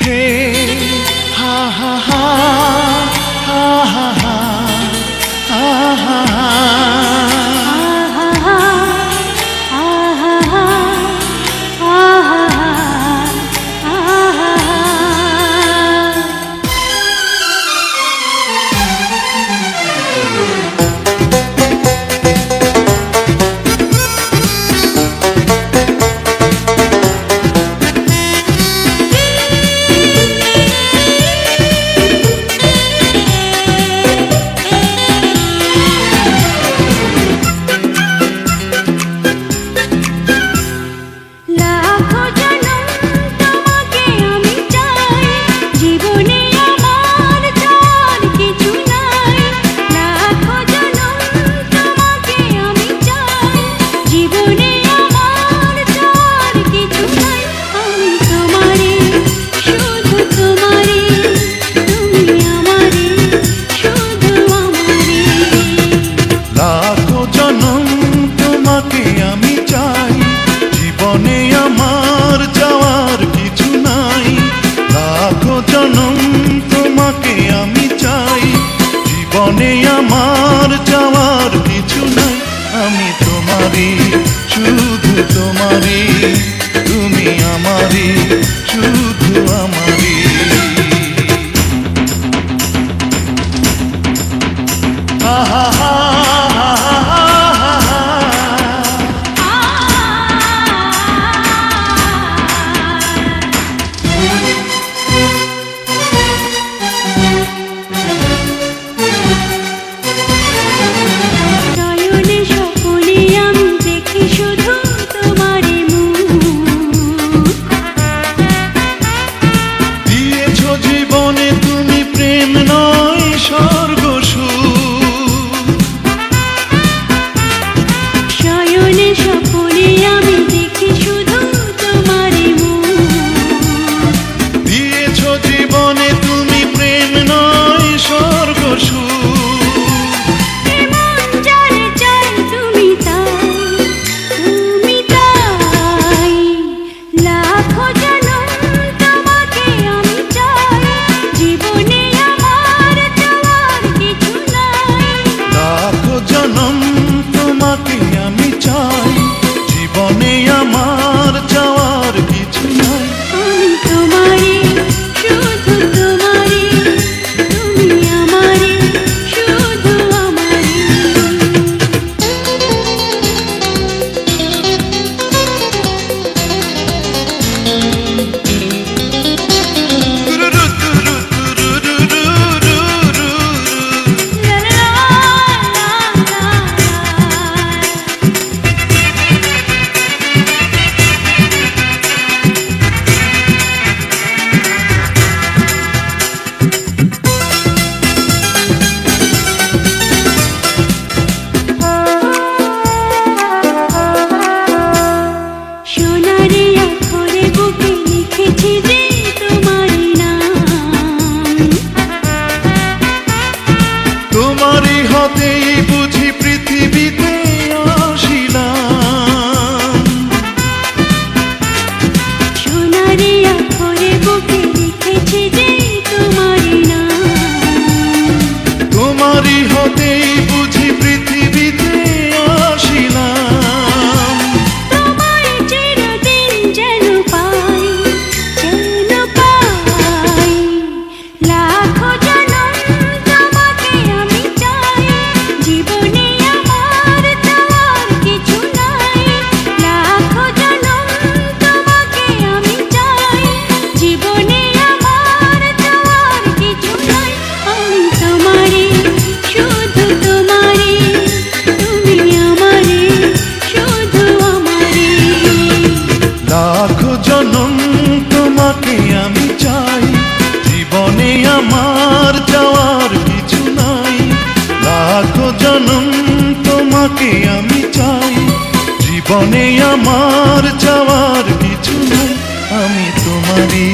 হে হা হা হা হা হা হা হা হা জীবনে আমার যাওয়ার কিছু নাই, আমি তোমারই শুধু তোমারই, তুমি আমারই শুধু আমারই। আহা হা বুঝি পৃথিবীতে আসিলাম, সোনারে আখরে বুকে লিখেছি যে তোমারই নাম, তোমারই হতেই বুঝি পৃথিবীতে আসিলাম। তোমার চিরদিন যেন পাই, যেন পাই, লাখো জনম তোমাকে আমি চাই, জীবনে আমার যাওয়ার কিছু নাই, লাখো জনম তোমাকে আমি চাই, জীবনে আমার যাওয়ার কিছু নাই, আমি তোমারই শুধু তোমারই, তুমি আমারই শুধু আমারই। লাখো জনম তোমাকে আমি চাই, জীবনে আমার যাওয়ার কিছু নাই, লাখো জনম তোমাকে আমি চাই, জীবনে আমার যাওয়ার কিছু নাই, আমি তোমারই